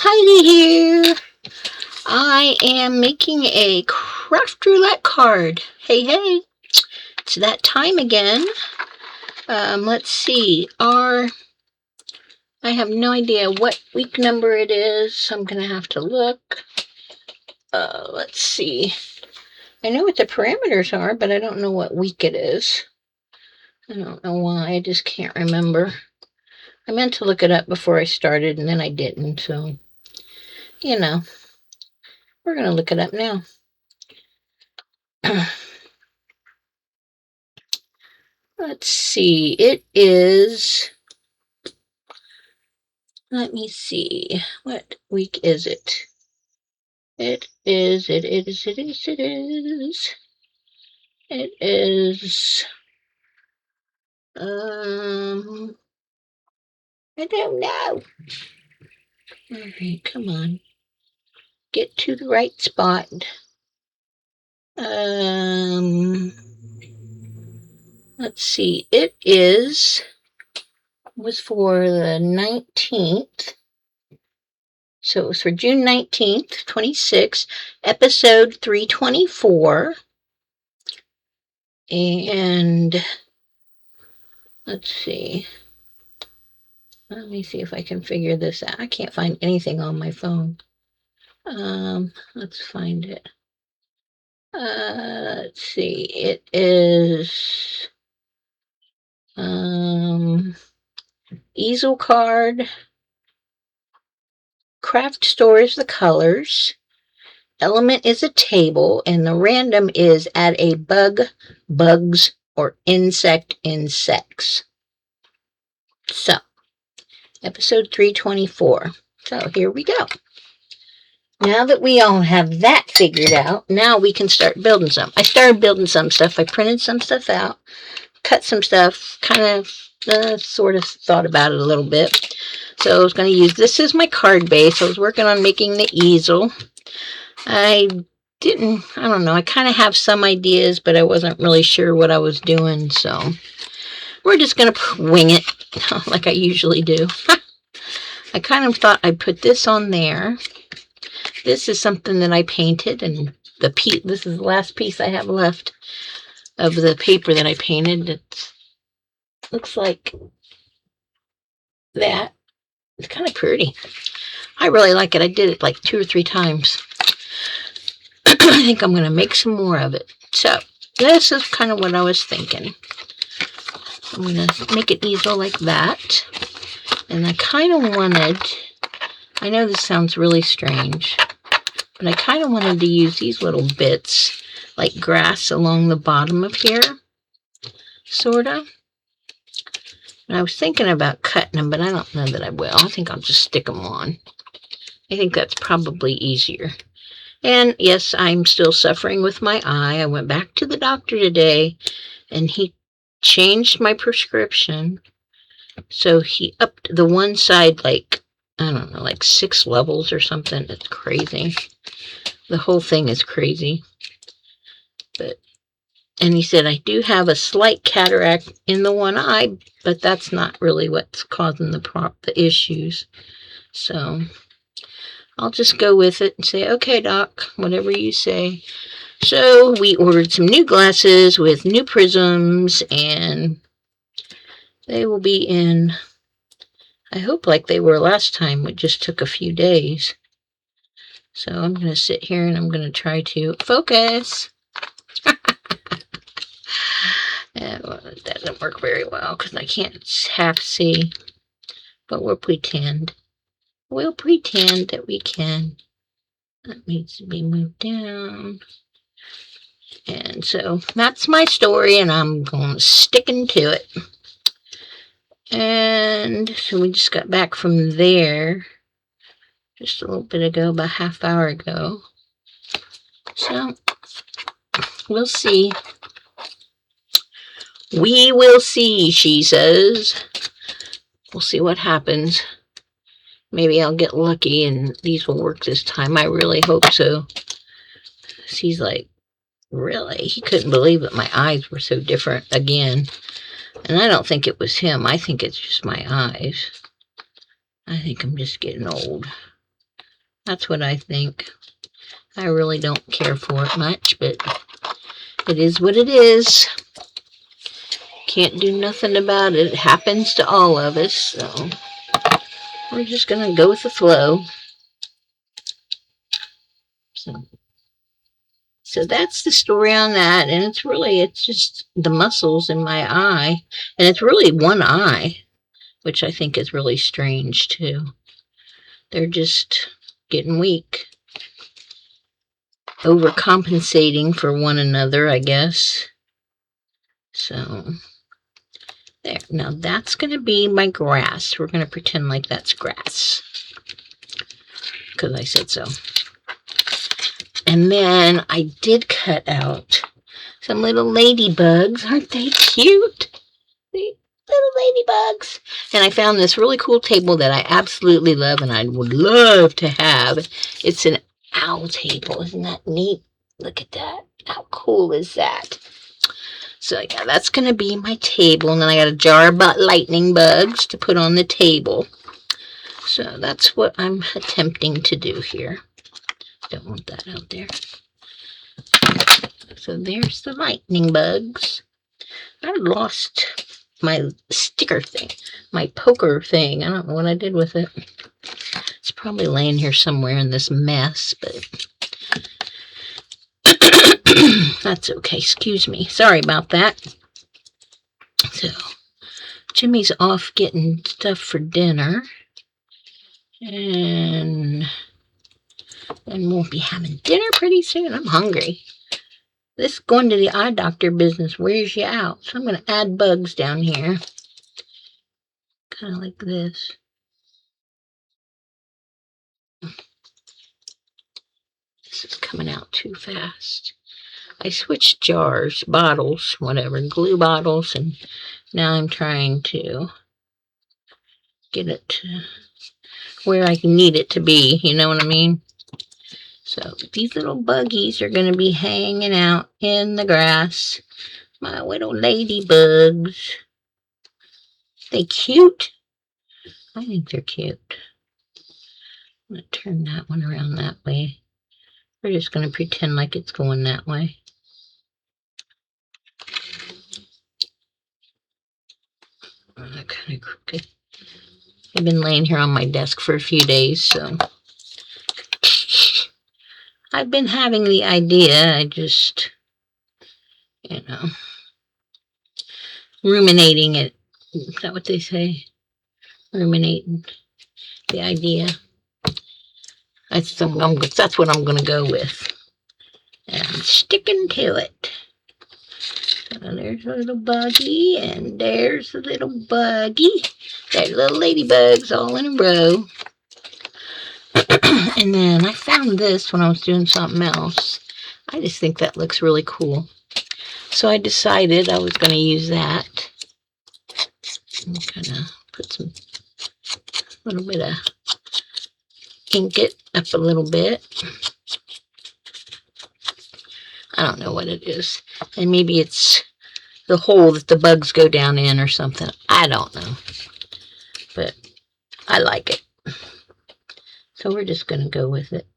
Heidi here. I am making a craft roulette card. Hey, it's that time again. Let's see. I have no idea what week number it is, so I'm going to have to look. Let's see. I know what the parameters are, but I don't know what week it is. I don't know why. I just can't remember. I meant to look it up before I started, and then I didn't, so, we're going to look it up now. Let's see. It is. Let me see. What week is it? It is. It is. I don't know. All right, come on. Get to the right spot. Let's see. It was for the 19th. So it was for June 19th, 26, episode 324. And let's see. Let me see if I can figure this out. I can't find anything on my phone. Let's find it. Let's see. It is easel card. Craft store is the colors. Element is a table, and the random is add a bugs, or insects. So, episode 324. So, here we go. Now that we all have that figured out, now we can start building some. I started building some stuff. I printed some stuff out, cut some stuff, kind of sort of thought about it a little bit. So I was going to use this as my card base. I was working on making the easel. I don't know, I kind of have some ideas, but I wasn't really sure what I was doing, so we're just going to wing it like I usually do. I kind of thought I'd put this on there. This is something that I painted, and this is the last piece I have left of the paper that I painted. It looks like that. It's kind of pretty. I really like it. I did it like 2 or 3 times. I think I'm going to make some more of it. So, this is kind of what I was thinking. I'm going to make an easel like that. And I kind of wanted, I know this sounds really strange, but I kind of wanted to use these little bits, like grass along the bottom of here, sort of. And I was thinking about cutting them, but I don't know that I will. I think I'll just stick them on. I think that's probably easier. And yes, I'm still suffering with my eye. I went back to the doctor today, and he changed my prescription. So he upped the one side, like, I don't know, like 6 levels or something. It's crazy. The whole thing is crazy. And he said, I do have a slight cataract in the one eye, but that's not really what's causing the issues. So I'll just go with it and say, okay, doc, whatever you say. So we ordered some new glasses with new prisms, and they will be in, I hope like they were last time. It just took a few days. So I'm going to sit here and I'm going to try to focus. Well, it doesn't work very well because I can't half see, but we'll pretend. We'll pretend that we can. That needs to be moved down. And so that's my story, and I'm going sticking to it. And so we just got back from there just a little bit ago, about half hour ago. So we'll see. We will see, she says. We'll see what happens. Maybe I'll get lucky and these will work this time. I really hope so. He's like, really? He couldn't believe that my eyes were so different again. And I don't think it was him. I think it's just my eyes. I think I'm just getting old. That's what I think. I really don't care for it much, but it is what it is. Can't do nothing about it. It happens to all of us, so we're just gonna go with the flow. So that's the story on that, and it's just the muscles in my eye, and it's really one eye, which I think is really strange too. They're just getting weak, overcompensating for one another, I guess. So there. Now that's going to be my grass. We're going to pretend like that's grass because I said so. And then I did cut out some little ladybugs. Aren't they cute? Little ladybugs. And I found this really cool table that I absolutely love and I would love to have. It's an owl table. Isn't that neat? Look at that. How cool is that? So yeah, that's going to be my table. And then I got a jar of lightning bugs to put on the table. So that's what I'm attempting to do here. Don't want that out there. So there's the lightning bugs. I lost my sticker thing, my poker thing. I don't know what I did with it. It's probably laying here somewhere in this mess, but that's okay. Excuse me. Sorry about that. So Jimmy's off getting stuff for dinner, and we'll be having dinner pretty soon. I'm hungry. This going to the eye doctor business wears you out. So I'm going to add bugs down here. Kind of like this. This is coming out too fast. I switched jars, bottles, whatever, glue bottles, and now I'm trying to get it to where I need it to be. You know what I mean? So these little buggies are going to be hanging out in the grass. My little ladybugs. They cute? I think they're cute. I'm going to turn that one around that way. We're just going to pretend like it's going that way. Kind of crooked. I've been laying here on my desk for a few days, so I've been having the idea. I just, ruminating it. Is that what they say? Ruminating the idea. That's what I'm going to go with. And I'm sticking to it. So there's a little buggy, and there's a little buggy. There's little ladybugs all in a row. And then I found this when I was doing something else. I just think that looks really cool. So I decided I was going to use that. And kind of put a little bit of ink it up a little bit. I don't know what it is. And maybe it's the hole that the bugs go down in or something. I don't know. But I like it. So we're just going to go with it.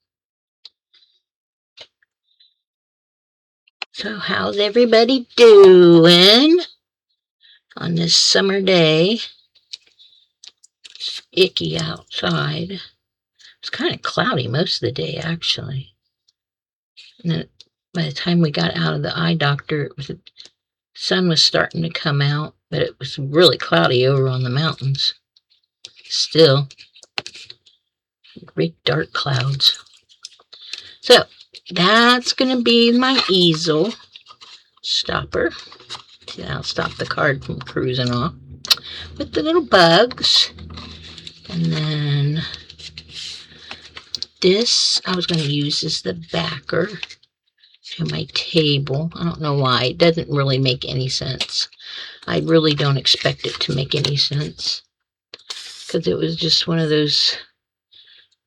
So how's everybody doing on this summer day? It's icky outside. It's kind of cloudy most of the day, actually. And then by the time we got out of the eye doctor, the sun was starting to come out, but it was really cloudy over on the mountains. Still, great dark clouds. So that's going to be my easel stopper. I'll stop the card from cruising off with the little bugs. And then this I was going to use as the backer to my table. I don't know why. It doesn't really make any sense. I really don't expect it to make any sense, because it was just one of those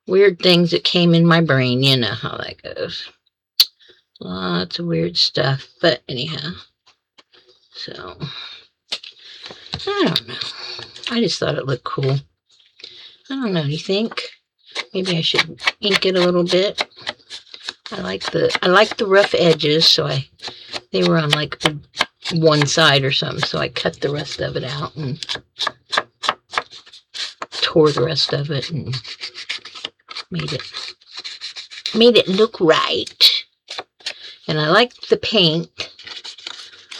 weird things that came in my brain. You know how that goes. Lots of weird stuff. But anyhow, so I don't know. I just thought it looked cool. I don't know. Do you think? Maybe I should ink it a little bit. I like the rough edges, so they were on like one side or something, so I cut the rest of it out and tore the rest of it and made it look right. And I liked the paint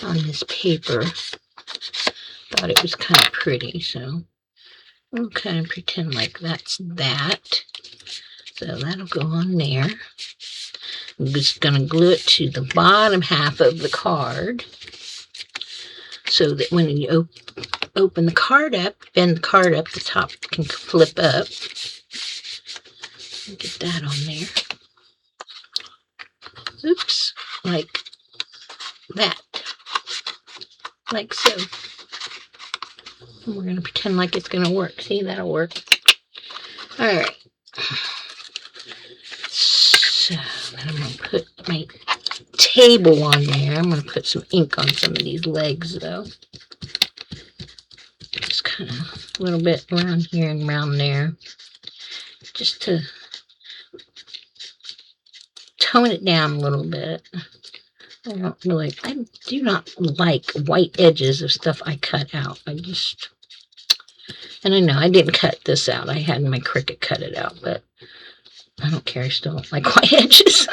on this paper. Thought it was kind of pretty, so we'll kind of pretend like that's that. So that'll go on there. I'm just going to glue it to the bottom half of the card so that when you open the card up, bend the card up, the top can flip up. Get that on there. Oops, like that. Like so. And we're going to pretend like it's going to work. See, that'll work. Alright. So, then I'm going to put my table on there. I'm going to put some ink on some of these legs, though. Just kind of a little bit around here and around there. Just to tone it down a little bit. I do not like white edges of stuff I cut out. And I know I didn't cut this out. I had my Cricut cut it out, but I don't care. I still don't like white edges.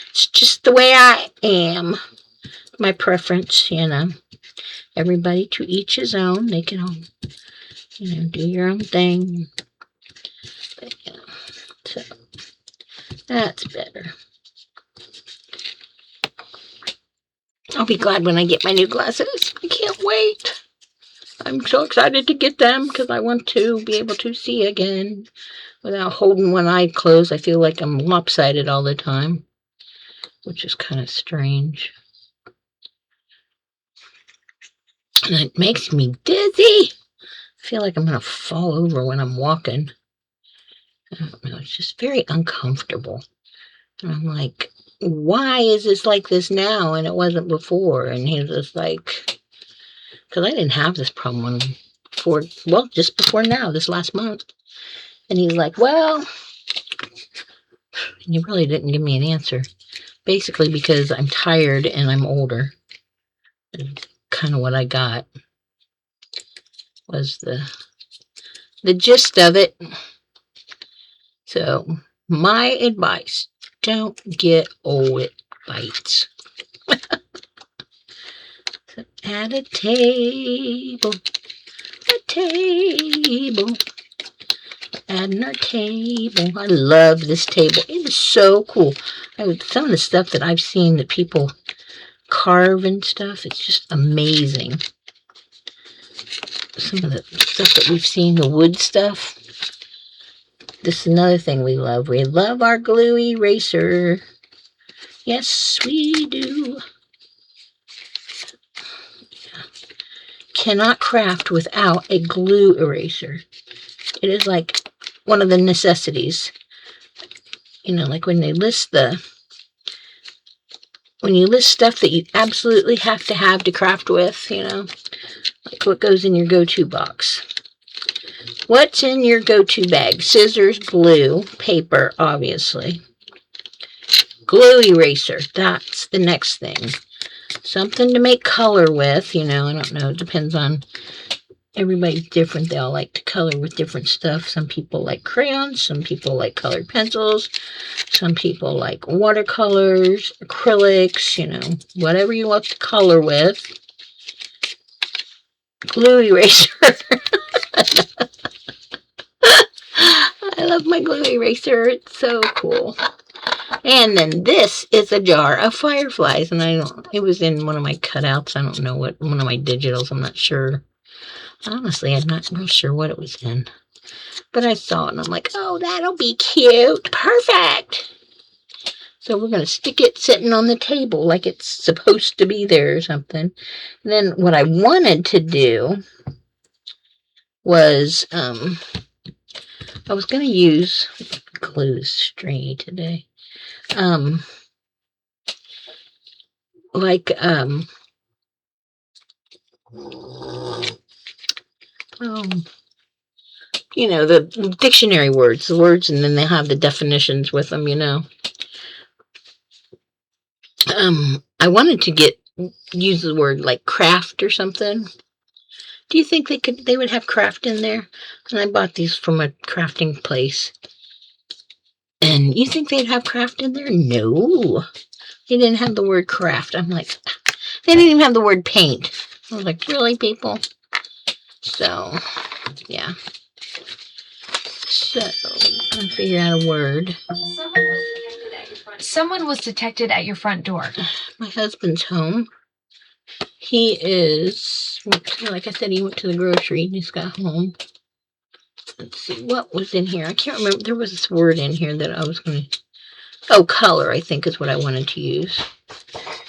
It's just the way I am. My preference, you know. Everybody to each his own. They can all, you know, do your own thing. But, yeah. So, that's better. I'll be glad when I get my new glasses. I can't wait. I'm so excited to get them because I want to be able to see again without holding one eye closed. I feel like I'm lopsided all the time, which is kind of strange. And it makes me dizzy. I feel like I'm going to fall over when I'm walking. I don't know. It's just very uncomfortable. And I'm like, why is this like this now and it wasn't before? And he's just like, because I didn't have this problem before, well, just before now, this last month. And he's like, well, and he really didn't give me an answer. Basically because I'm tired and I'm older. And kind of what I got was the gist of it. So my advice, don't get old, it bites. So add a table, adding our table. I love this table. It is so cool. Some of the stuff that I've seen that people carve and stuff, it's just amazing. Some of the stuff that we've seen, the wood stuff. This is another thing we love. We love our glue eraser. Yes, we do. Cannot craft without a glue eraser. It is like one of the necessities. You know, like when you list stuff that you absolutely have to craft with, you know, like what goes in your go-to box. What's in your go-to bag? Scissors, glue, paper, obviously. Glue eraser, that's the next thing. Something to make color with, you know, I don't know, it depends on, everybody's different. They all like to color with different stuff. Some people like crayons, some people like colored pencils, some people like watercolors, acrylics, you know, whatever you want to color with. Glue eraser. I love my glue eraser. It's so cool. And then this is a jar of fireflies, and it was in one of my cutouts. I don't know what, one of my digitals. I'm not sure. Honestly, I'm not real sure what it was in. But I saw it, and I'm like, oh, that'll be cute. Perfect. So we're going to stick it sitting on the table like it's supposed to be there or something. And then what I wanted to do was, I was going to use, glue is stringy today. Like, you know, the dictionary words, and then they have the definitions with them, you know. I wanted to use the word like craft or something. Do you think they would have craft in there? And I bought these from a crafting place. And you think they'd have craft in there? No. They didn't have the word craft. I'm like, they didn't even have the word paint. I was like, really, people? So, yeah. So, I'm gonna figure out a word. Someone was detected at your front door. My husband's home. He is, like I said, he went to the grocery and just got home. Let's see, what was in here? I can't remember. There was this word in here that I was going to... Oh, color, I think is what I wanted to use.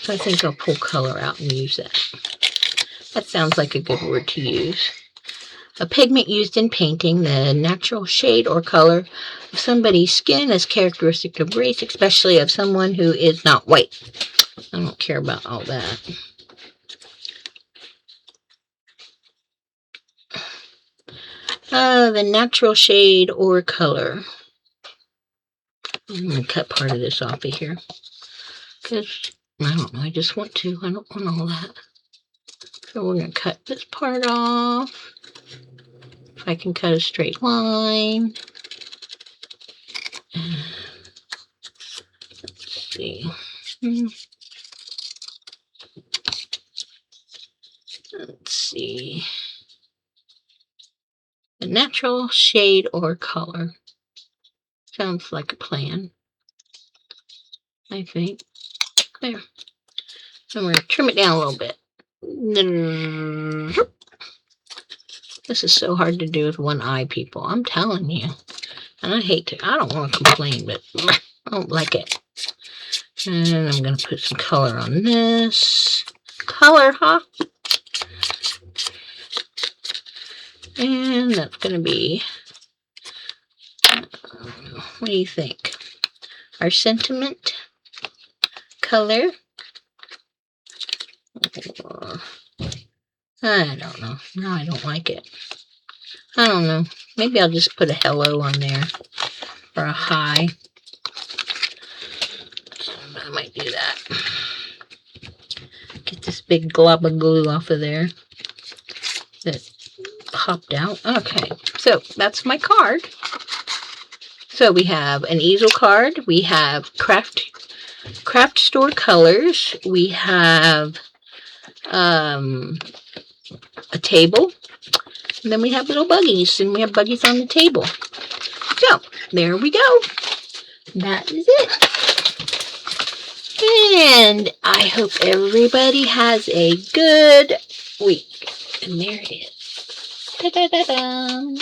So I think I'll pull color out and use that. That sounds like a good word to use. A pigment used in painting, the natural shade or color of somebody's skin is characteristic of race, especially of someone who is not white. I don't care about all that. The natural shade or color. I'm going to cut part of this off of here. Because, I don't know, I just want to. I don't want all that. So we're going to cut this part off. If I can cut a straight line. Let's see. Let's see. A natural shade or color. Sounds like a plan. I think. There. So we're going to trim it down a little bit. This is so hard to do with one eye, people. I'm telling you. And I don't want to complain, but I don't like it. And I'm going to put some color on this. Color, huh? And that's going to be, what do you think? Our sentiment color. I don't know. No, I don't like it. I don't know. Maybe I'll just put a hello on there. Or a hi. I might do that. Get this big glob of glue off of there. That popped out. Okay. So that's my card. So we have an easel card. We have craft store colors. We have a table. And then we have little buggies. And we have buggies on the table. So there we go. That is it. And I hope everybody has a good week. And there it is. Da-da-da-da.